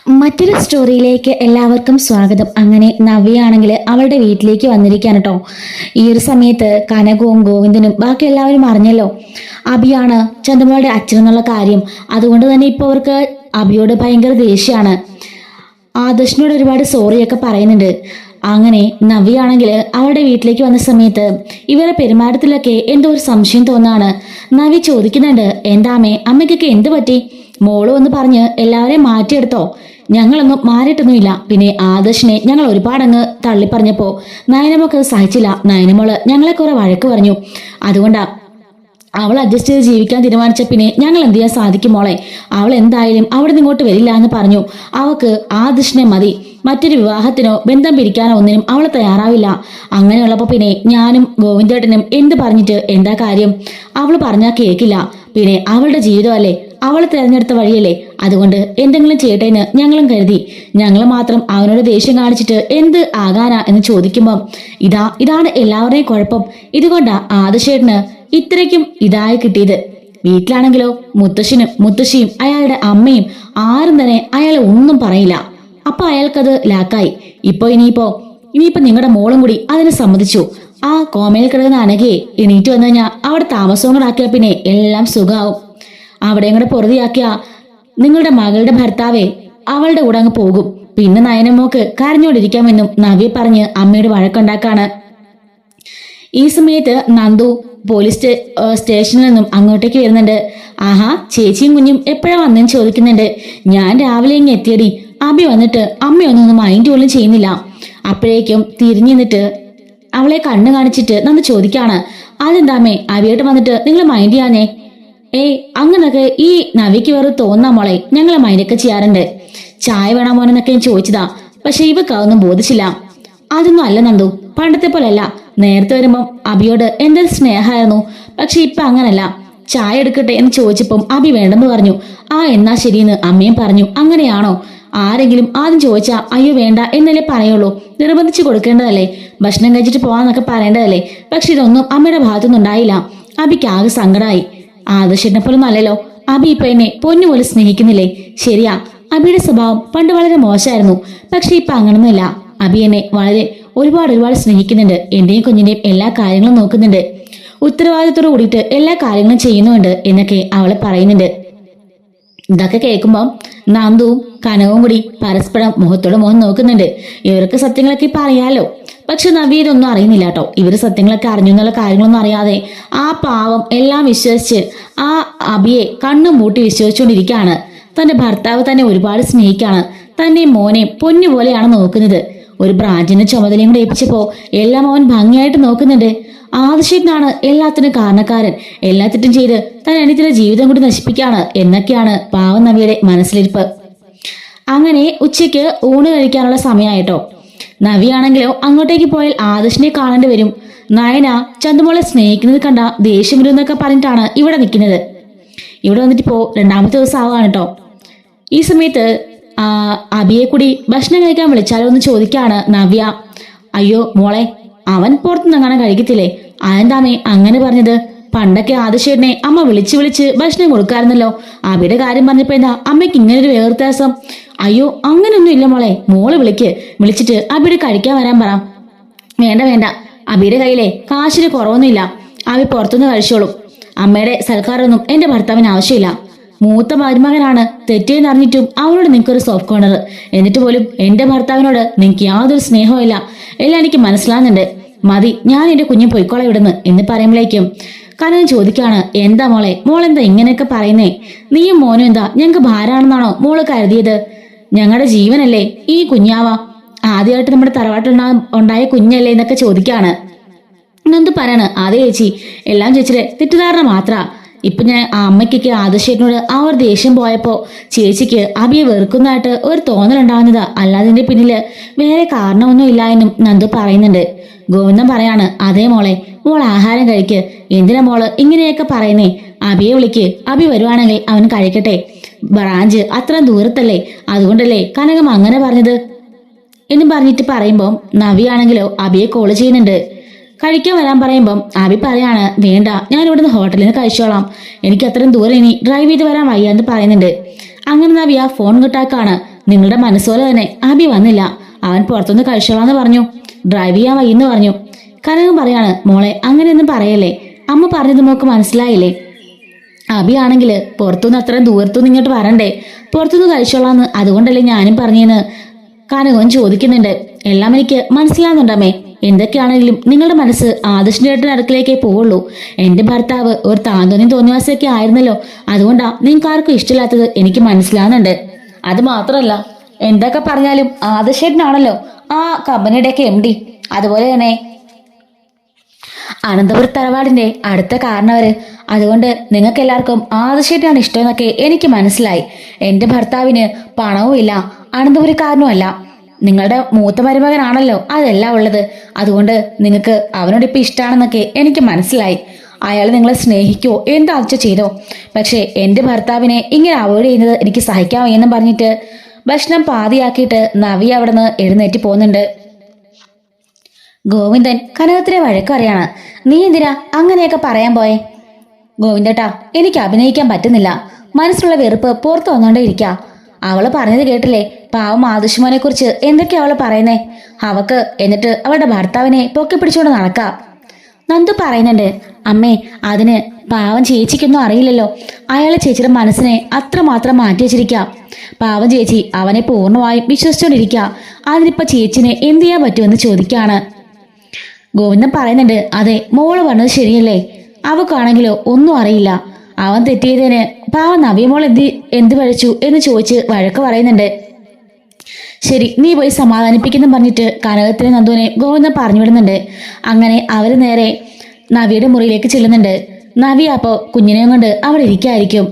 മറ്റൊരു സ്റ്റോറിയിലേക്ക് എല്ലാവർക്കും സ്വാഗതം. അങ്ങനെ നവ്യയാണെങ്കിൽ അവളുടെ വീട്ടിലേക്ക് വന്നിരിക്കുകയാണ് കേട്ടോ. ഈ ഒരു സമയത്ത് കനകവും ഗോവിന്ദനും ബാക്കി എല്ലാവരും അറിഞ്ഞല്ലോ അഭിയാണ് ചന്ദ്രമോളുടെ അച്ഛനെന്നുള്ള കാര്യം. അതുകൊണ്ട് തന്നെ ഇപ്പോൾ അവർക്ക് അഭിയോട് ഭയങ്കര ദേഷ്യമാണ്. ആദർശിനോട് ഒരുപാട് സോറിയൊക്കെ പറയുന്നുണ്ട്. അങ്ങനെ നവ്യയാണെങ്കിൽ അവളുടെ വീട്ടിലേക്ക് വന്ന സമയത്ത് ഇവരുടെ പെരുമാറ്റത്തിലൊക്കെ എന്തോ ഒരു സംശയം തോന്നാണ്. നവ്യ ചോദിക്കുന്നുണ്ട്, എന്താമേ അമ്മയ്ക്കൊക്കെ എന്ത് പറ്റി? മോള് എന്ന് പറഞ്ഞ് എല്ലാവരെയും മാറ്റിയെടുത്തോ? ഞങ്ങളൊന്നും മാറിയിട്ടൊന്നുമില്ല. പിന്നെ ആദർശിനെ ഞങ്ങൾ ഒരുപാടങ്ങ് തള്ളിപ്പറഞ്ഞപ്പോ നയനമൊക്കെ അത് സഹിച്ചില്ല. നയനമോള് ഞങ്ങളെ കുറെ വഴക്ക് പറഞ്ഞു. അതുകൊണ്ടാ അവൾ അഡ്ജസ്റ്റ് ചെയ്ത് ജീവിക്കാൻ തീരുമാനിച്ച. പിന്നെ ഞങ്ങൾ എന്ത് ചെയ്യാൻ സാധിക്കും മോളെ? അവൾ എന്തായാലും അവിടെ നിന്ന് ഇങ്ങോട്ട് വരില്ല എന്ന് പറഞ്ഞു. അവക്ക് ആദർശിനെ മതി. മറ്റൊരു വിവാഹത്തിനോ ബന്ധം പിരിക്കാനോ ഒന്നിനും അവൾ തയ്യാറാവില്ല. അങ്ങനെയുള്ളപ്പോ പിന്നെ ഞാനും ഗോവിന്ദേട്ടനും എന്ത് പറഞ്ഞിട്ട് എന്താ കാര്യം? അവൾ പറഞ്ഞാൽ കേൾക്കില്ല. പിന്നെ അവളുടെ ജീവിതമല്ലേ, അവൾ തിരഞ്ഞെടുത്ത വഴിയല്ലേ. അതുകൊണ്ട് എന്തെങ്കിലും ചെയ്യട്ടേന്ന് ഞങ്ങളും കരുതി. ഞങ്ങൾ മാത്രം അവനോട് ദേഷ്യം കാണിച്ചിട്ട് എന്ത് ആകാനാ എന്ന് ചോദിക്കുമ്പം ഇതാണ് എല്ലാവരുടെയും കുഴപ്പം. ഇതുകൊണ്ടാ ആദർശേട്ടന് ഇത്രയ്ക്കും ഇതായി കിട്ടിയത്. വീട്ടിലാണെങ്കിലോ മുത്തശ്ശനും മുത്തശ്ശിയും അയാളുടെ അമ്മയും ആരും തന്നെ അയാളെ ഒന്നും പറയില്ല. അപ്പൊ അയാൾക്കത് ലാക്കായി. ഇനിയിപ്പോ നിങ്ങളുടെ മോളും കൂടി അതിന് സമ്മതിച്ചു. ആ കോമയിൽ കിടക്കുന്ന അനഘയെ എണീറ്റ് വന്നു കഴിഞ്ഞാൽ അവിടെ താമസവും കൂടെ ആക്കിയാൽ പിന്നെ എല്ലാം സുഖാവും. അവിടെയും കൂടെ പൊറുതിയാക്കിയ നിങ്ങളുടെ മകളുടെ ഭർത്താവേ അവളുടെ കൂടെ അങ്ങ് പോകും. പിന്നെ നയനമോക്ക് കരഞ്ഞോണ്ടിരിക്കാമെന്നും നവ്യ പറഞ്ഞ് അമ്മയോട് വഴക്കുണ്ടാക്കാണ്. ഈ സമയത്ത് നന്ദു പോലീസ് സ്റ്റേഷനിൽ നിന്നും അങ്ങോട്ടേക്ക് വരുന്നുണ്ട്. ആഹാ, ചേച്ചിയും കുഞ്ഞും എപ്പോഴാ വന്നെന്ന് ചോദിക്കുന്നുണ്ട്. ഞാൻ രാവിലെ ഇങ്ങ് എത്തിയടി. അബി വന്നിട്ട് അമ്മയൊന്നും മൈൻഡ് പോലും ചെയ്യുന്നില്ല. അപ്പോഴേക്കും തിരിഞ്ഞു നിന്നിട്ട് അവളെ കണ്ണു കാണിച്ചിട്ട് നന്ദു ചോദിക്കാണ്, അതെന്താമേ അബിയായിട്ട് വന്നിട്ട് നിങ്ങൾ മൈൻഡ് ചെയ്യാനേ? അങ്ങനൊക്കെ ഈ നവിക്ക് വേറെ തോന്നാ മോളെ. ഞങ്ങളെ മൈൻഡൊക്കെ ചെയ്യാറുണ്ട്. ചായ വേണോ മോനെന്നൊക്കെ ഞാൻ ചോദിച്ചതാ. പക്ഷെ ഇവക്ക് അതൊന്നും ബോധിച്ചില്ല. അതൊന്നും അല്ല നന്ദു, പണ്ടത്തെ പോലല്ല. നേരത്തെ വരുമ്പം അബിയോട് എന്തൊരു സ്നേഹമായിരുന്നു. പക്ഷെ ഇപ്പൊ അങ്ങനല്ല. ചായ എടുക്കട്ടെ എന്ന് ചോദിച്ചപ്പം അബി വേണ്ടെന്ന് പറഞ്ഞു. എന്നാ ശരിയെന്ന് അമ്മയും പറഞ്ഞു. അങ്ങനെയാണോ? ആരെങ്കിലും ആദ്യം ചോദിച്ചാ അയ്യോ വേണ്ട എന്നല്ലേ പറയുള്ളൂ? നിർബന്ധിച്ചു കൊടുക്കേണ്ടതല്ലേ? ഭക്ഷണം കഴിച്ചിട്ട് പോവാന്നൊക്കെ പറയേണ്ടതല്ലേ? പക്ഷെ ഇതൊന്നും അമ്മയുടെ ഭാഗത്തുനിന്ന് ഉണ്ടായില്ല. അബിക്ക് ആകെ സങ്കടമായി. ആദർശനെ പോലൊന്നും അല്ലല്ലോ. അബി ഇപ്പൊ എന്നെ പൊന്നുപോലെ സ്നേഹിക്കുന്നില്ലേ? ശരിയാ, അബിയുടെ സ്വഭാവം പണ്ട് വളരെ മോശമായിരുന്നു. പക്ഷെ ഇപ്പൊ അങ്ങനൊന്നുമില്ല. അബി എന്നെ ഒരുപാട് സ്നേഹിക്കുന്നുണ്ട്. എന്റെയും കുഞ്ഞിന്റെയും എല്ലാ കാര്യങ്ങളും നോക്കുന്നുണ്ട്. ഉത്തരവാദിത്തത്തോട് കൂടിയിട്ട് എല്ലാ കാര്യങ്ങളും ചെയ്യുന്നുണ്ട് എന്നൊക്കെ അവള് പറയുന്നുണ്ട്. ഇതൊക്കെ കേൾക്കുമ്പോൾ നന്ദുവും കനവും കൂടി പരസ്പരം മുഖത്തോട് മുഖം നോക്കുന്നുണ്ട്. ഇവർക്ക് സത്യങ്ങളൊക്കെ ഇപ്പൊ അറിയാലോ. പക്ഷെ നവ്യ ഇതൊന്നും അറിയുന്നില്ല കേട്ടോ. ഇവര് സത്യങ്ങളൊക്കെ അറിഞ്ഞു എന്നുള്ള കാര്യങ്ങളൊന്നും അറിയാതെ ആ പാവം എല്ലാം വിശ്വസിച്ച് ആ അബിയെ കണ്ണും മൂട്ടി വിശ്വസിച്ചുകൊണ്ടിരിക്കുകയാണ്. തന്റെ ഭർത്താവ് തന്നെ ഒരുപാട് സ്നേഹിക്കാണ്. തന്നെ മോനെ പൊന്നുപോലെയാണ് നോക്കുന്നത്. ഒരു ബ്രാഞ്ചിന്റെ ചുമതലയും കൂടെ ഏൽപ്പിച്ചപ്പോ എല്ലാം അവൻ ഭംഗിയായിട്ട് നോക്കുന്നുണ്ട്. ആദർശനാണ് എല്ലാത്തിനും കാരണക്കാരൻ. എല്ലാത്തിട്ടും ചെയ്ത് താൻ അനിയത്തിന്റെ ജീവിതം കൂടി നശിപ്പിക്കാണ് എന്നൊക്കെയാണ് പാവം നവിയുടെ മനസ്സിലിരിപ്പ്. അങ്ങനെ ഉച്ചയ്ക്ക് ഊണ് കഴിക്കാനുള്ള സമയമായിട്ടോ. നവിയാണെങ്കിലോ അങ്ങോട്ടേക്ക് പോയാൽ ആദർശിനെ കാണേണ്ടി വരും. നയന ചന്തുമോളെ സ്നേഹിക്കുന്നത് കണ്ട ദേഷ്യം വരുന്നൊക്കെ പറഞ്ഞിട്ടാണ് ഇവിടെ നിൽക്കുന്നത്. ഇവിടെ വന്നിട്ട് ഇപ്പോ രണ്ടാമത്തെ ദിവസം ആവുകയാണ് കേട്ടോ. ഈ സമയത്ത് അബിയെ കൂടി ഭക്ഷണം കഴിക്കാൻ വിളിച്ചാലോ എന്ന് ചോദിക്കാണ് നവ്യ. അയ്യോ മോളെ, അവൻ പുറത്തുനിന്ന് അങ്ങനെ കഴിക്കത്തില്ലേ? അതെന്താമേ അങ്ങനെ പറഞ്ഞത്? പണ്ടൊക്കെ ആദർശേട്ടനെ അമ്മ വിളിച്ച് ഭക്ഷണം കൊടുക്കാറുന്നല്ലോ. അബിയുടെ കാര്യം പറഞ്ഞപ്പോ എന്താ അമ്മയ്ക്ക് ഇങ്ങനൊരു വ്യത്യാസം? അയ്യോ അങ്ങനൊന്നും ഇല്ല മോളെ. മോള് വിളിച്ചിട്ട് അബിയുടെ കഴിക്കാൻ വരാൻ പറ. വേണ്ട, അബിയുടെ കയ്യിലെ കാശിന് കുറവൊന്നുമില്ല. അബി പുറത്തുനിന്ന് കഴിച്ചോളും. അമ്മയുടെ സൽക്കാരമൊന്നും എന്റെ ഭർത്താവിന് ആവശ്യമില്ല. മൂത്ത മരുമകനാണ്, തെറ്റേന്ന് അറിഞ്ഞിട്ടും അവനോട് നിങ്ങൾക്കൊരു സോഫ്റ്റ് കോർണർ. എന്നിട്ട് പോലും എന്റെ ഭർത്താവിനോട് നിങ്ങൾക്ക് യാതൊരു സ്നേഹവും ഇല്ല. എല്ലാം എനിക്ക് മനസ്സിലാകുന്നുണ്ട്. മതി, ഞാൻ എന്റെ കുഞ്ഞെ പൊയ്ക്കോളെ ഇവിടുന്ന് എന്ന് പറയുമ്പോഴേക്കും കനകൻ ചോദിക്കാണ്, എന്താ മോളെന്താ ഇങ്ങനെയൊക്കെ പറയുന്നേ? നീയും മോനും എന്താ ഞങ്ങൾക്ക് ഭാരാണെന്നാണോ മോള് കരുതിയത്? ഞങ്ങളുടെ ജീവനല്ലേ ഈ കുഞ്ഞാവ. ആദ്യമായിട്ട് നമ്മുടെ തറവാട്ടുണ്ടായ കുഞ്ഞല്ലേ എന്നൊക്കെ ചോദിക്കാണ്. എന്നെന്ത് പറയണ്? അതേ ചേച്ചി, എല്ലാം ചേച്ചിയുടെ തെറ്റിദ്ധാരണ മാത്ര. ഇപ്പൊ ഞാൻ ആ അമ്മയ്ക്കൊക്കെ ആദർശേട്ടനോട് ആ ഒരു ദേഷ്യം പോയപ്പോ ചേച്ചിക്ക് അബിയെ വെറുക്കുന്നതായിട്ട് ഒരു തോന്നലുണ്ടാവുന്നതാ. അല്ലാതെ ഇതിന്റെ പിന്നില് വേറെ കാരണമൊന്നും ഇല്ല എന്നും നന്ദു പറയുന്നുണ്ട്. ഗോവിന്ദൻ പറയാണ്, അതേ മോൾ ആഹാരം കഴിക്ക്. എന്തിനാ മോള് ഇങ്ങനെയൊക്കെ പറയുന്നേ? അബിയെ വിളിക്ക്. അബി വരുവാണെങ്കിൽ അവൻ കഴിക്കട്ടെ. ബ്രാഞ്ച് അത്ര ദൂരത്തല്ലേ, അതുകൊണ്ടല്ലേ കനകം അങ്ങനെ പറഞ്ഞത് എന്നും പറഞ്ഞിട്ട് പറയുമ്പോ നവിയാണെങ്കിലോ അബിയെ കോള് ചെയ്യുന്നുണ്ട്. കഴിക്കാൻ വരാൻ പറയുമ്പം അബി പറയാണ്, വേണ്ട, ഞാൻ ഇവിടുന്ന് ഹോട്ടലിൽ നിന്ന് കഴിച്ചോളാം. എനിക്ക് അത്രയും ദൂരം ഇനി ഡ്രൈവ് ചെയ്ത് വരാൻ വയ്യാന്ന് പറയുന്നുണ്ട്. അങ്ങനെ നവ്യ ഫോൺ കിട്ടാക്കാണ്. നിങ്ങളുടെ മനസ്സുപോലെ തന്നെ അബി വന്നില്ല. അവൻ പുറത്തുനിന്ന് കഴിച്ചോളാന്ന് പറഞ്ഞു. ഡ്രൈവ് ചെയ്യാൻ വയ്യെന്ന് പറഞ്ഞു. കനകം പറയാണ്, മോളെ അങ്ങനെയൊന്നും പറയല്ലേ, അമ്മ പറഞ്ഞത് മോക്ക് മനസ്സിലായില്ലേ? അബി ആണെങ്കിൽ പുറത്തുനിന്ന് അത്രയും ദൂരത്തുനിന്ന് ഇങ്ങോട്ട് വരണ്ടേ, പുറത്തുനിന്ന് കഴിച്ചോളാന്ന്, അതുകൊണ്ടല്ലേ ഞാനും പറഞ്ഞെന്ന് കനകവും ചോദിക്കുന്നുണ്ട്. എല്ലാം എനിക്ക് മനസ്സിലാകുന്നുണ്ടമ്മേ. എന്തൊക്കെയാണെങ്കിലും നിങ്ങളുടെ മനസ്സ് ആദർശിന്റെ ഏട്ടൻ്റെ അടുക്കിലേക്കേ പോവുള്ളൂ. എന്റെ ഭർത്താവ് ഒരു താന്തോന്യം തോന്നിവാസമൊക്കെ ആയിരുന്നല്ലോ, അതുകൊണ്ടാ നിങ്ങൾക്ക് ആർക്കും ഇഷ്ടമില്ലാത്തത് എനിക്ക് മനസ്സിലാകുന്നുണ്ട്. അത് മാത്രമല്ല, എന്തൊക്കെ പറഞ്ഞാലും ആദർശേട്ടനാണല്ലോ ആ കമ്പനിയുടെയൊക്കെ MD. അതുപോലെ തന്നെ അനന്തപുര തറവാടിന്റെ അടുത്ത കാരണവര്. അതുകൊണ്ട് നിങ്ങൾക്ക് എല്ലാവർക്കും ആദർശേട്ടനാണ് ഇഷ്ടമെന്നൊക്കെ എനിക്ക് മനസ്സിലായി. എന്റെ ഭർത്താവിന് പണവും ഇല്ല, അനന്തപുരക്കാരനും അല്ല. നിങ്ങളുടെ മൂത്ത മരുമകനാണല്ലോ അതെല്ലാം ഉള്ളത്. അതുകൊണ്ട് നിങ്ങൾക്ക് അവനോട് ഇപ്പൊ ഇഷ്ടമാണെന്നൊക്കെ എനിക്ക് മനസ്സിലായി. അയാൾ നിങ്ങളെ സ്നേഹിക്കോ എന്താ ചെയ്തോ, പക്ഷെ എന്റെ ഭർത്താവിനെ ഇങ്ങനെ അവോയ്ഡ് ചെയ്യുന്നത് എനിക്ക് സഹിക്കാൻ വയ്യെന്നും പറഞ്ഞിട്ട് ഭക്ഷണം പാതിയാക്കിയിട്ട് നവ്യ അവിടെ നിന്ന് എഴുന്നേറ്റ് പോകുന്നുണ്ട്. ഗോവിന്ദൻ കനകത്തിനെ വഴക്കറിയാണ്. നീ എന്തിനാ അങ്ങനെയൊക്കെ പറയാൻ പോയെ? ഗോവിന്ദേട്ടാ, എനിക്ക് അഭിനയിക്കാൻ പറ്റുന്നില്ല. മനസ്സിലുള്ള വെറുപ്പ് പുറത്തു വന്നോണ്ടേ ഇരിക്ക. അവള് പറഞ്ഞത് കേട്ടില്ലേ, പാവം ആദർശമോനെ കുറിച്ച് എന്തൊക്കെയാ അവള് പറയുന്നേ. അവക്ക് എന്നിട്ട് അവളുടെ ഭർത്താവിനെ പൊക്കി പിടിച്ചുകൊണ്ട് നടക്കാം. നന്ദു പറയുന്നുണ്ട്, അമ്മേ അതിന് പാവം ചേച്ചിക്കൊന്നും അറിയില്ലല്ലോ. അയാളെ ചേച്ചിയുടെ മനസ്സിനെ അത്രമാത്രം മാറ്റി വെച്ചിരിക്കാം. പാവം ചേച്ചി അവനെ പൂർണ്ണമായും വിശ്വസിച്ചുകൊണ്ടിരിക്കുക. അതിനിപ്പോ ചേച്ചിനെ എന്ത് ചെയ്യാൻ പറ്റുമെന്ന് ചോദിക്കാണ്. ഗോവിന്ദൻ പറയുന്നുണ്ട്, അതെ മോള് പറഞ്ഞത് ശരിയല്ലേ, അവക്കാണെങ്കിലോ ഒന്നും അറിയില്ല. അവൻ തെറ്റിയതിന് പാവം നവ്യമോൾ എന്ത് പഴിച്ചു എന്ന് ചോദിച്ച് വഴക്ക് പറയുന്നുണ്ട്. ശരി, നീ പോയി സമാധാനിപ്പിക്കുന്നു പറഞ്ഞിട്ട് കനകത്തിനെ നന്ദുവിനെ ഗോവിന്ദൻ പറഞ്ഞു വിടുന്നുണ്ട്. അങ്ങനെ അവര് നേരെ നവിയുടെ മുറിയിലേക്ക് ചെല്ലുന്നുണ്ട്. നവ്യ അപ്പോ കുഞ്ഞിനെയും കൊണ്ട് അവിടെ ഇരിക്കായിരിക്കും.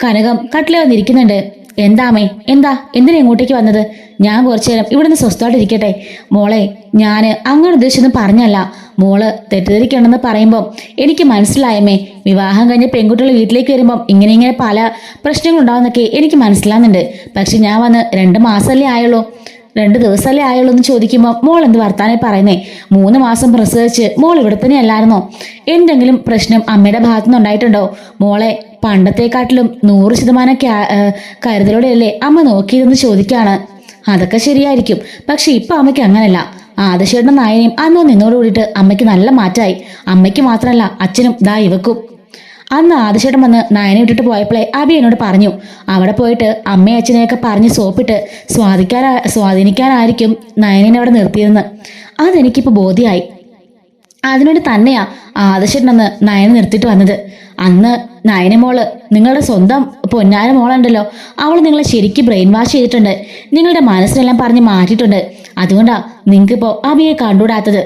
കനകം കട്ടിലെ വന്നിരിക്കുന്നുണ്ട്. എന്താമേ, എന്തിനാ ഇങ്ങോട്ടേക്ക് വന്നത്? ഞാൻ കുറച്ചു നേരം ഇവിടുന്ന് സ്വസ്ഥമായിട്ടിരിക്കട്ടെ. മോളെ, ഞാന് അങ്ങനെ ഉദ്ദേശിച്ചൊന്നും പറഞ്ഞല്ല. മോള് തെറ്റിദ്ധരിക്കണമെന്ന് പറയുമ്പോൾ എനിക്ക് മനസ്സിലായമേ. വിവാഹം കഴിഞ്ഞ പെൺകുട്ടികൾ വീട്ടിലേക്ക് വരുമ്പം ഇങ്ങനെ പല പ്രശ്നങ്ങളുണ്ടാവുന്നൊക്കെ എനിക്ക് മനസ്സിലാകുന്നുണ്ട്. പക്ഷെ ഞാൻ വന്ന് 2 മാസമല്ലേ ആയുള്ളൂ, 2 ദിവസമല്ലേ ആയുള്ളൂ എന്ന് ചോദിക്കുമ്പോൾ മോൾ എന്ത് വർത്താനേ പറയുന്നേ? 3 മാസം പ്രസവിച്ച് മോൾ ഇവിടെ തന്നെ അല്ലായിരുന്നോ? എന്തെങ്കിലും പ്രശ്നം അമ്മയുടെ ഭാഗത്തുനിന്ന് ഉണ്ടായിട്ടുണ്ടോ? മോളെ പണ്ടത്തെക്കാട്ടിലും 100% കരുതലോടെയല്ലേ അമ്മ നോക്കിയതെന്ന് ചോദിക്കാണ്. അതൊക്കെ ശരിയായിരിക്കും, പക്ഷെ ഇപ്പൊ അമ്മയ്ക്ക് അങ്ങനല്ല. ആദർശേട്ടനും നായനെയും അന്നോ നിന്നോട് കൂടിയിട്ട് അമ്മയ്ക്ക് നല്ല മാറ്റമായി. അമ്മയ്ക്ക് മാത്രമല്ല അച്ഛനും ദാ ഇവക്കും. അന്ന് ആദർശേട്ടൻ വന്ന് നയനെ വിട്ടിട്ട് പോയപ്പോഴേ അബി എന്നോട് പറഞ്ഞു, അവിടെ പോയിട്ട് അമ്മയും അച്ഛനെയൊക്കെ പറഞ്ഞ് സോപ്പിട്ട് സ്വാധീനിക്കാനായിരിക്കും നയനെ അവിടെ നിർത്തിയതെന്ന്. അതെനിക്കിപ്പോ ബോധ്യമായി. അതിനുവേണ്ടി തന്നെയാ ആദർശേട്ടനെന്ന് നയനെ നിർത്തിയിട്ട് വന്നത്. അന്ന് നയന മോള് നിങ്ങളുടെ സ്വന്തം പൊന്നാര മോളുണ്ടല്ലോ, അവൾ നിങ്ങളെ ശരിക്കും ബ്രെയിൻ വാഷ് ചെയ്തിട്ടുണ്ട്. നിങ്ങളുടെ മനസ്സിനെല്ലാം പറഞ്ഞ് മാറ്റിയിട്ടുണ്ട്. അതുകൊണ്ടാ നിങ്ങൾക്കിപ്പോ അബിയെ കണ്ടുകൂടാത്തത്.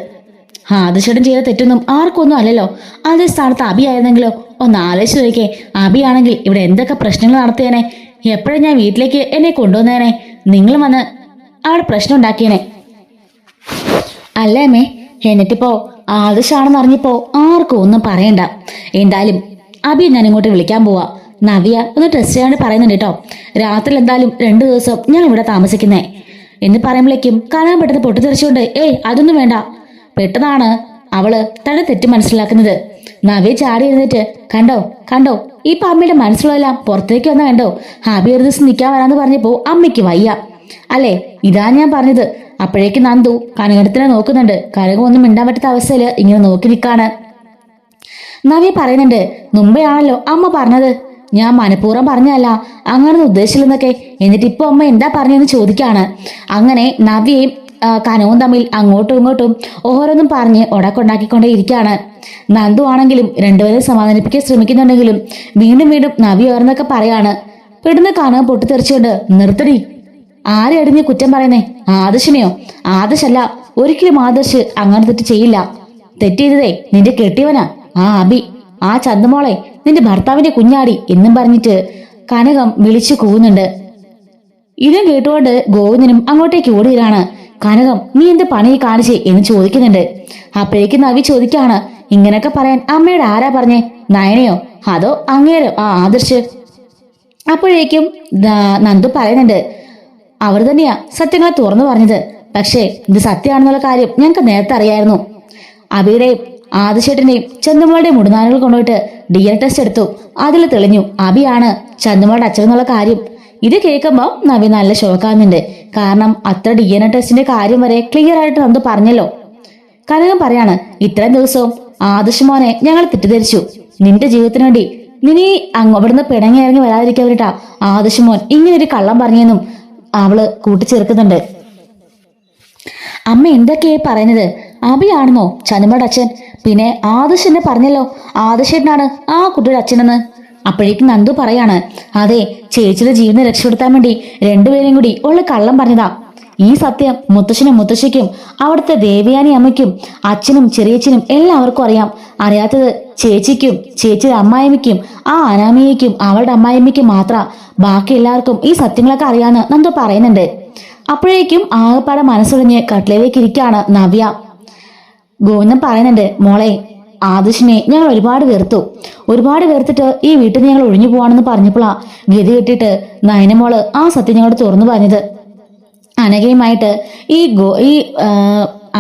ആദർശേട്ടൻ ചെയ്ത തെറ്റൊന്നും ആർക്കൊന്നും അല്ലല്ലോ. അതേ സ്ഥാനത്ത് അബി ആയിരുന്നെങ്കിലോ ഒന്ന് ആലോചിച്ച് നോക്കിയേ. അബി ആണെങ്കിൽ ഇവിടെ എന്തൊക്കെ പ്രശ്നങ്ങൾ നടത്തിയേനെ. എപ്പോഴും ഞാൻ വീട്ടിലേക്ക് എന്നെ കൊണ്ടുവന്നേനെ. നിങ്ങൾ വന്ന് അവിടെ പ്രശ്നം ഉണ്ടാക്കിയേനെ അല്ലേ അമ്മേ? എന്നിട്ടിപ്പോ ആദർശാണെന്ന് അറിഞ്ഞപ്പോ ആർക്കും ഒന്നും പറയണ്ട. എന്തായാലും അബി ഞാൻ ഇങ്ങോട്ട് വിളിക്കാൻ പോവാ. നവ്യ ഒന്ന് ടെസ്റ്റ് ചെയ്യാണ്ട് പറയുന്നുണ്ട് കേട്ടോ. രാത്രി എന്തായാലും 2 ദിവസം ഞാൻ ഇവിടെ താമസിക്കുന്നേ എന്ന് പറയുമ്പോഴേക്കും കാണാൻ പെട്ടെന്ന് പൊട്ടിത്തെറിച്ചുകൊണ്ട് അതൊന്നും വേണ്ട. പെട്ടെന്നാണ് അവള് തന്നെ തെറ്റ് മനസ്സിലാക്കുന്നത്. നവ്യ ചാടി എഴുന്നേറ്റ്, കണ്ടോ ഇപ്പൊ അമ്മയുടെ മനസ്സിലെല്ലാം പുറത്തേക്ക് വന്ന കണ്ടോ? അബി ഒരു ദിവസം നിൽക്കാൻ വരാന്ന് പറഞ്ഞപ്പോ അമ്മയ്ക്ക് വയ്യ അല്ലേ? ഇതാ ഞാൻ പറഞ്ഞത്. അപ്പോഴേക്ക് നന്ദു കനകത്തിനെ നോക്കുന്നുണ്ട്. കനകം ഒന്നും മിണ്ടാൻ പറ്റാത്ത അവസ്ഥയില് ഇങ്ങനെ നോക്കി നിൽക്കാണ്. നവ്യ പറയുന്നുണ്ട്, മുമ്പേ ആണല്ലോ അമ്മ പറഞ്ഞത്, ഞാൻ മനഃപൂർവ്വം പറഞ്ഞല്ല, അങ്ങനെ ഉദ്ദേശിച്ചില്ലെന്നൊക്കെ. എന്നിട്ട് ഇപ്പൊ അമ്മ എന്താ പറഞ്ഞതെന്ന് ചോദിക്കാണ്. അങ്ങനെ നവ്യയും കനവും തമ്മിൽ അങ്ങോട്ടും ഇങ്ങോട്ടും ഓരോന്നും പറഞ്ഞ് ഉടക്കുണ്ടാക്കിക്കൊണ്ടേ ഇരിക്കുകയാണ്. നന്ദു ആണെങ്കിലും രണ്ടുപേരെ സമാധാനിപ്പിക്കാൻ ശ്രമിക്കുന്നുണ്ടെങ്കിലും വീണ്ടും നവ്യ ഓരോന്നൊക്കെ പറയാണ്. പെടുന്ന കനകം പൊട്ടിത്തെറിച്ചുകൊണ്ട്, നിർത്തടി, ആരെ അടിഞ്ഞ് കുറ്റം പറയുന്നേ? ആദർശിനെയോ? ആദർശല്ല, ഒരിക്കലും ആദർശ് അങ്ങനെ തെറ്റ് ചെയ്യില്ല. തെറ്റെയ്തതേ നിന്റെ കെട്ടിയവനാ, ആ അബി, ആ ചന്ദമോളെ, നിന്റെ ഭർത്താവിന്റെ കുഞ്ഞാടി എന്നും പറഞ്ഞിട്ട് കനകം വിളിച്ചു കൂവുന്നുണ്ട്. ഇതും കേട്ടുകൊണ്ട് ഗോവിന്ദനും അങ്ങോട്ടേക്ക് ഓടുകയാണ്. കനകം, നീ എന്ത് പണി കാണിച്ചേ എന്ന് ചോദിക്കുന്നുണ്ട്. അപ്പോഴേക്ക് നവി ചോദിക്കാണ്, ഇങ്ങനൊക്കെ പറയാൻ അമ്മയോട് ആരാ പറഞ്ഞേ? നയനയോ അതോ അങ്ങേരോ ആ ആദർശ്? അപ്പോഴേക്കും നന്ദു പറയുന്നുണ്ട്, അവർ തന്നെയാ സത്യങ്ങളെ തുറന്നു പറഞ്ഞത്. പക്ഷേ ഇത് സത്യമാണെന്നുള്ള കാര്യം ഞങ്ങൾക്ക് നേരത്തെ അറിയായിരുന്നു. അബിയുടെയും ആദർശേട്ടന്റെയും ചന്ദമോളുടെയും മുടുനാനുകൾ കൊണ്ടുപോയിട്ട് DNA ടെസ്റ്റ് എടുത്തു. അതിൽ തെളിഞ്ഞു അബിയാണ് ചന്ദമോളുടെ അച്ഛനെന്നുള്ള കാര്യം. ഇത് കേൾക്കുമ്പോൾ നവ്യ നല്ല ഷോക്കാകുന്നുണ്ട്. കാരണം അത്ര DNA ടെസ്റ്റിന്റെ കാര്യം വരെ ക്ലിയർ ആയിട്ട് നന്ദു പറഞ്ഞല്ലോ. കനകം പറയാണ്, ഇത്രയും ദിവസവും ആദർശ് മോനെ ഞങ്ങൾ തെറ്റിദ്ധരിച്ചു. നിന്റെ ജീവിതത്തിന് വേണ്ടി നീ അവിടുന്ന് പിണങ്ങി ഇറങ്ങി വരാതിരിക്കാൻ വേണ്ടിട്ടാ ആദർശ് മോൻ ഇങ്ങനെ ഒരു കള്ളം പറഞ്ഞെന്നും അവള് കൂട്ടിച്ചേർക്കുന്നുണ്ട്. അമ്മ എന്തൊക്കെയാ പറയുന്നത്? അഭിയാണെന്നോ ചന്ദമ്മയുടെ അച്ഛൻ? പിന്നെ ആദർശ് എന്നെ പറഞ്ഞല്ലോ ആദർശേട്ടനാണ് ആ കുട്ടിയുടെ അച്ഛനെന്ന്. അപ്പോഴേക്കും നന്ദു പറയാണ്, അതെ, ചേച്ചിയുടെ ജീവനെ രക്ഷപ്പെടുത്താൻ വേണ്ടി രണ്ടുപേരെയും കൂടി ഉള്ള കള്ളം പറഞ്ഞതാ. ഈ സത്യം മുത്തശ്ശനും മുത്തശ്ശിക്കും അവിടുത്തെ ദേവയാനി അമ്മയ്ക്കും അച്ഛനും ചെറിയച്ഛനും എല്ലാവർക്കും അറിയാം. അറിയാത്തത് ചേച്ചിക്കും ചേച്ചിയുടെ അമ്മായിമ്മയ്ക്കും ആ അനാമിയയ്ക്കും അവളുടെ അമ്മായിമ്മയ്ക്കും മാത്ര. ബാക്കി എല്ലാവർക്കും ഈ സത്യങ്ങളൊക്കെ അറിയാന്ന് നന്ദു പറയുന്നുണ്ട്. അപ്പോഴേക്കും ആകെപ്പാടെ മനസ്സൊഴിഞ്ഞ് കട്ടിലേക്ക് ഇരിക്കുകയാണ് നവ്യ. ഗോവിന്ദൻ പറയുന്നുണ്ട്, മോളെ, ആദർശിനെ ഞങ്ങൾ ഒരുപാട് വെറുത്തിട്ട് ഈ വീട്ടിൽ നിന്ന് ഞങ്ങൾ ഒഴിഞ്ഞു പോവാണെന്ന് പറഞ്ഞപ്പോഴാ ഗതി കെട്ടിട്ട് നയനമോള് ആ സത്യം ഞങ്ങളോട് തുറന്നു പറഞ്ഞത്. അനഘയുമായിട്ട് ഈ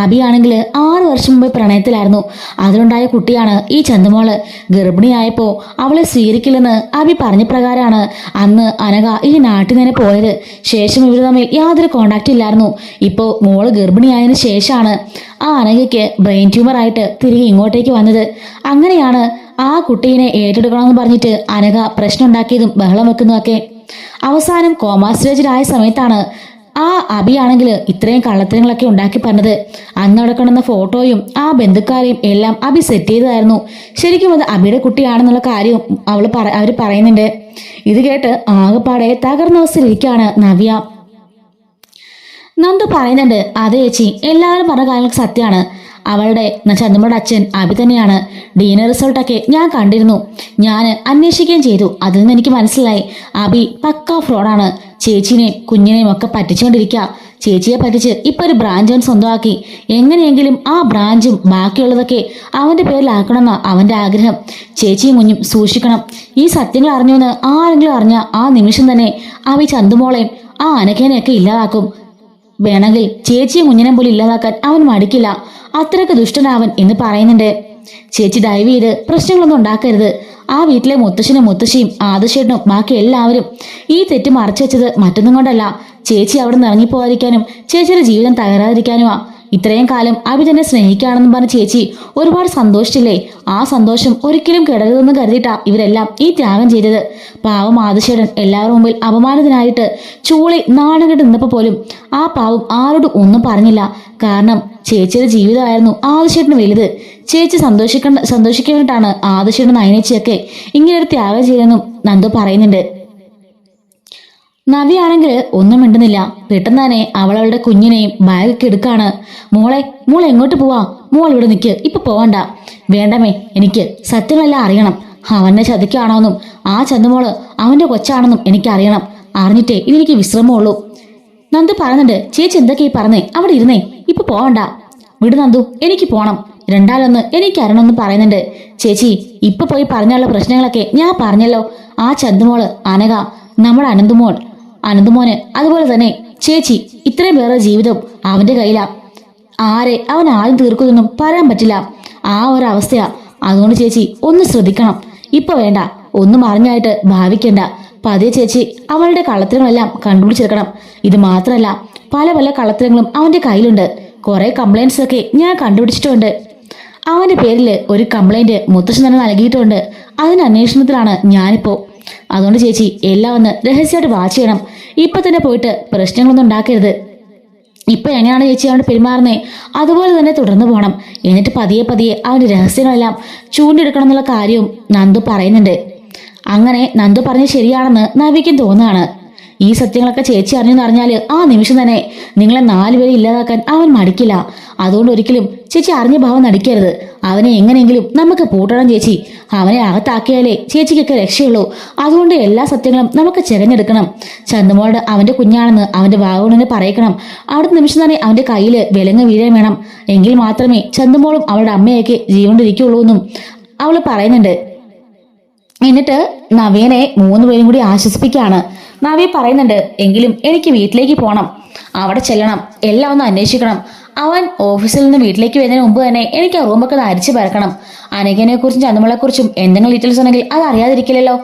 അഭിയാണെങ്കിൽ 6 വർഷം മുമ്പ് പ്രണയത്തിലായിരുന്നു. അതിലുണ്ടായ കുട്ടിയാണ് ഈ ചന്ദമോള്. ഗർഭിണിയായപ്പോ അവളെ സ്വീകരിക്കില്ലെന്ന് അഭി പറഞ്ഞ പ്രകാരമാണ് അന്ന് അനഘ ഈ നാട്ടിൽ തന്നെ പോയത്. ശേഷം ഇവർ തമ്മിൽ യാതൊരു കോണ്ടാക്ട് ഇല്ലായിരുന്നു. ഇപ്പോ മോള് ഗർഭിണിയായതിനു ശേഷമാണ് ആ അനഘയ്ക്ക് ബ്രെയിൻ ട്യൂമർ ആയിട്ട് തിരികെ ഇങ്ങോട്ടേക്ക് വന്നത്. അങ്ങനെയാണ് ആ കുട്ടീനെ ഏറ്റെടുക്കണമെന്ന് പറഞ്ഞിട്ട് അനഘ പ്രശ്നം ഉണ്ടാക്കിയതും ബഹളം വെക്കുന്നതൊക്കെ. അവസാനം കോമാ സ്റ്റേജിലായ സമയത്താണ് ആ അഭിയാണെങ്കിൽ ഇത്രയും കള്ളത്തരങ്ങളൊക്കെ ഉണ്ടാക്കി പറഞ്ഞത്. അന്ന് അവിടെ കിടന്ന ഫോട്ടോയും ആ ബന്ധുക്കാരെയും എല്ലാം അഭി സെറ്റ് ചെയ്തതായിരുന്നു. ശരിക്കും അത് അഭിയുടെ കുട്ടിയാണെന്നുള്ള കാര്യം അവർ പറയുന്നുണ്ട്. ഇത് കേട്ട് ആകെപ്പാടെ തകർന്ന അവസ്ഥയിലിരിക്കുകയാണ് നവ്യ. നന്ദു പറയുന്നുണ്ട്, അതെ ചേച്ചി, എല്ലാവരും പറഞ്ഞ കാര്യങ്ങൾക്ക് സത്യമാണ്. അവളുടെ ചന്ദമ്മയുടെ അച്ഛൻ അഭി തന്നെയാണ്. DNA റിസൾട്ടൊക്കെ ഞാൻ കണ്ടിരുന്നു. ഞാൻ അന്വേഷിക്കുകയും ചെയ്തു. അതിൽ നിന്ന് എനിക്ക് മനസ്സിലായി അഭി പക്കാ ഫ്രോഡാണ്. ചേച്ചിനെയും കുഞ്ഞിനെയും ഒക്കെ പറ്റിച്ചുകൊണ്ടിരിക്കുക. ചേച്ചിയെ പറ്റിച്ച് ഇപ്പൊ ഒരു ബ്രാഞ്ച് അവൻ സ്വന്തമാക്കി. എങ്ങനെയെങ്കിലും ആ ബ്രാഞ്ചും ബാക്കിയുള്ളതൊക്കെ അവന്റെ പേരിലാക്കണമെന്നാ അവന്റെ ആഗ്രഹം. ചേച്ചിയും കുഞ്ഞും സൂക്ഷിക്കണം. ഈ സത്യങ്ങൾ അറിഞ്ഞുവെന്ന് ആരെങ്കിലും അറിഞ്ഞ ആ നിമിഷം തന്നെ അഭി ചന്തുമോളെയും ആ അനഘേനെയൊക്കെ ഇല്ലാതാക്കും. വേണമെങ്കിൽ ചേച്ചിയും കുഞ്ഞിനെ പോലും ഇല്ലാതാക്കാൻ അവൻ മടിക്കില്ല. അത്രയ്ക്ക് ദുഷ്ടനാവൻ എന്ന് പറയുന്നുണ്ട്. ചേച്ചി ദയവ് ചെയ്ത് പ്രശ്നങ്ങളൊന്നും ഉണ്ടാക്കരുത്. ആ വീട്ടിലെ മുത്തശ്ശനും മുത്തശ്ശിയും ആദർശേട്ടനും ബാക്കി എല്ലാവരും ഈ തെറ്റ് മറച്ചു വെച്ചത് മറ്റൊന്നും കൊണ്ടല്ല. ചേച്ചി അവിടെ നിന്ന് ഇറങ്ങിപ്പോകാതിരിക്കാനും ചേച്ചിയുടെ ജീവിതം തകരാതിരിക്കാനുമാ. ഇത്രയും കാലം അഭി തന്നെ സ്നേഹിക്കുകയാണെന്ന് പറഞ്ഞ ചേച്ചി ഒരുപാട് സന്തോഷിച്ചില്ലേ? ആ സന്തോഷം ഒരിക്കലും കെടരുതെന്ന് കരുതിയിട്ടാ ഇവരെല്ലാം ഈ ത്യാഗം ചെയ്തത്. പാവം ആദർശേടൻ എല്ലാവരും മുമ്പിൽ അപമാനിതനായിട്ട് ചൂളി നാണം കെട്ട് നിന്നപ്പോ പോലും ആ പാവം ആരോടും ഒന്നും പറഞ്ഞില്ല. കാരണം ചേച്ചിയുടെ ജീവിതമായിരുന്നു ആദർശേട്ടന് വലുത്. ചേച്ചി സന്തോഷിക്കാൻ വേണ്ടിയിട്ടാണ് ആദർശേട്ടൻ നയനേച്ചിയൊക്കെ ഇങ്ങനെ ഒരു ത്യാഗം ചെയ്തെന്നും നന്ദു പറയുന്നുണ്ട്. നവിയാണെങ്കിൽ ഒന്നും മിണ്ടുന്നില്ല. പെട്ടെന്ന് തന്നെ അവളുടെ കുഞ്ഞിനെയും ബാഗൊക്കെ എടുക്കാണ്. മോൾ എങ്ങോട്ട് പോവാ? മോൾ ഇവിടെ നിൽക്ക്, ഇപ്പൊ പോവണ്ട. വേണ്ടമേ, എനിക്ക് സത്യമെല്ലാം അറിയണം. അവനെ ചതിക്കാണോന്നും ആ ചന്തുമോള് അവന്റെ കൊച്ചാണെന്നും എനിക്കറിയണം. അറിഞ്ഞിട്ടേ ഇതെനിക്ക് വിശ്രമമുള്ളൂ. നന്ദു പറയുന്നുണ്ട്, ചേച്ചി എന്തൊക്കെയാ പറഞ്ഞേ? അവിടെ ഇരുന്നേ, ഇപ്പൊ പോവണ്ട. വിട് നന്ദു, എനിക്ക് പോണം. രണ്ടാലൊന്ന് എനിക്ക് അറിയണമെന്ന് പറയുന്നുണ്ട്. ചേച്ചി ഇപ്പൊ പോയി പറഞ്ഞുള്ള പ്രശ്നങ്ങളൊക്കെ ഞാൻ പറഞ്ഞല്ലോ. ആ ചന്തുമോള് അനഘ, നമ്മുടെ അനന്തുമോന് അതുപോലെ തന്നെ ചേച്ചി, ഇത്രയും പേരുടെ ജീവിതം അവന്റെ കയ്യിലാ. ആരെ അവൻ ആദ്യം തീർക്കുന്നൊന്നും പറയാൻ പറ്റില്ല. ആ ഒരു അവസ്ഥയാ. അതുകൊണ്ട് ചേച്ചി ഒന്ന് ശ്രദ്ധിക്കണം. ഇപ്പൊ വേണ്ട, ഒന്നും അറിഞ്ഞായിട്ട് ഭാവിക്കണ്ട. പതിയെ ചേച്ചി അവളുടെ കള്ളത്തരങ്ങളെല്ലാം കണ്ടുപിടിച്ചെടുക്കണം. ഇത് മാത്രമല്ല, പല പല കള്ളത്തരങ്ങളും അവന്റെ കയ്യിലുണ്ട്. കുറെ കംപ്ലൈന്റ്സ് ഒക്കെ ഞാൻ കണ്ടുപിടിച്ചിട്ടുണ്ട്. അവന്റെ പേരിൽ ഒരു കംപ്ലൈന്റ് മുത്തശ്ശൻ തന്നെ നൽകിയിട്ടുണ്ട്. അതിന്റെ അന്വേഷണത്തിലാണ് ഞാനിപ്പോ. അതുകൊണ്ട് ചേച്ചി എല്ലാം ഒന്ന് രഹസ്യമായിട്ട് വാച്ച് ചെയ്യണം. ഇപ്പൊ തന്നെ പോയിട്ട് പ്രശ്നങ്ങളൊന്നും ഉണ്ടാക്കരുത്. ഇപ്പൊ എങ്ങനെയാണ് ചേച്ചി അവനോട് പെരുമാറുന്നേ അതുപോലെ തന്നെ തുടർന്നു പോകണം. എന്നിട്ട് പതിയെ അവന്റെ രഹസ്യങ്ങളെല്ലാം ചൂണ്ടെടുക്കണം എന്നുള്ള കാര്യവും നന്ദു പറയുന്നുണ്ട്. അങ്ങനെ നന്ദു പറഞ്ഞ് ശരിയാണെന്ന് നവിക്കും തോന്നുകയാണ്. ഈ സത്യങ്ങളൊക്കെ ചേച്ചി അറിഞ്ഞെന്ന് അറിഞ്ഞാല് ആ നിമിഷം തന്നെ നിങ്ങളെ 4 പേരെ ഇല്ലാതാക്കാൻ അവൻ മടിക്കില്ല. അതുകൊണ്ട് ഒരിക്കലും ചേച്ചി അറിഞ്ഞ ഭാവം നടിക്കരുത്. അവനെ എങ്ങനെയെങ്കിലും നമുക്ക് പൂട്ടണം ചേച്ചി. അവനെ അകത്താക്കിയാലേ ചേച്ചിക്കൊക്കെ രക്ഷയുള്ളൂ. അതുകൊണ്ട് എല്ലാ സത്യങ്ങളും നമുക്ക് ചെകഞ്ഞെടുക്കണം. ചന്ദമോളുടെ അവന്റെ കുഞ്ഞാണെന്ന് അവന്റെ വാഗോണിനെ പറയിക്കണം. അടുത്ത നിമിഷം തന്നെ അവന്റെ കയ്യിൽ വിലങ്ങ് വീഴാൻ വേണം. എങ്കിൽ മാത്രമേ ചന്ദമോളും അവളുടെ അമ്മയൊക്കെ ജീവണ്ടിരിക്കുള്ളൂ എന്നും അവള് പറയുന്നുണ്ട്. എന്നിട്ട് നവ്യനെ 3 പേരും കൂടി ആശ്വസിപ്പിക്കുകയാണ്. നവ്യ പറയുന്നുണ്ട്, എങ്കിലും എനിക്ക് വീട്ടിലേക്ക് പോകണം, അവിടെ ചെല്ലണം, എല്ലാം ഒന്ന് അന്വേഷിക്കണം. അവൻ ഓഫീസിൽ നിന്ന് വീട്ടിലേക്ക് വരുന്നതിന് മുമ്പ് തന്നെ എനിക്ക് ആ റൂമൊക്കെ അരിച്ചു പരക്കണം. അനഘനെ കുറിച്ചും ചന്ദമോളെ കുറിച്ചും എന്തെങ്കിലും ഡീറ്റെയിൽസ് ഉണ്ടെങ്കിൽ അത് അറിയാതിരിക്കില്ലല്ലോ.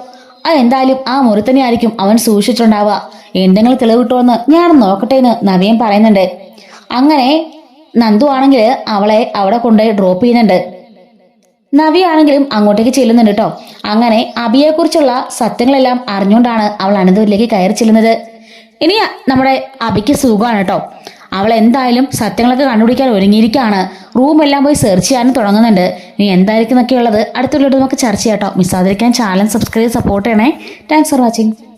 അതെന്തായാലും ആ മുറി തന്നെ ആയിരിക്കും അവൻ സൂക്ഷിച്ചിട്ടുണ്ടാവുക. എന്തെങ്കിലും തെളിവ് കിട്ടുമെന്ന് ഞാൻ നോക്കട്ടെ എന്ന് നവ്യൻ പറയുന്നുണ്ട്. അങ്ങനെ നന്ദു ആണെങ്കിൽ അവളെ അവിടെ കൊണ്ടുപോയി ഡ്രോപ്പ് ചെയ്യുന്നുണ്ട്. നവ്യ ആണെങ്കിലും അങ്ങോട്ടേക്ക് ചെല്ലുന്നുണ്ട് കേട്ടോ. അങ്ങനെ അബിയെക്കുറിച്ചുള്ള സത്യങ്ങളെല്ലാം അറിഞ്ഞുകൊണ്ടാണ് അവൾ അനന്തപുരിലേക്ക് കയറി ചെല്ലുന്നത്. ഇനി നമ്മുടെ അബിക്ക് സുഖമാണ് കേട്ടോ. അവൾ എന്തായാലും സത്യങ്ങളൊക്കെ കണ്ടുപിടിക്കാൻ ഒരുങ്ങിയിരിക്കുകയാണ്. റൂമെല്ലാം പോയി സെർച്ച് ചെയ്യാനും തുടങ്ങുന്നുണ്ട്. ഇനി എന്തായിരിക്കും എന്നൊക്കെയുള്ളത് അടുത്തുള്ളത് നമുക്ക് ചർച്ച ചെയ്യാം കേട്ടോ. മിസ്സാതിരിക്കാൻ ചാനൽ സബ്സ്ക്രൈബ് സപ്പോർട്ട് ചെയ്യണേ. Thanks for watching.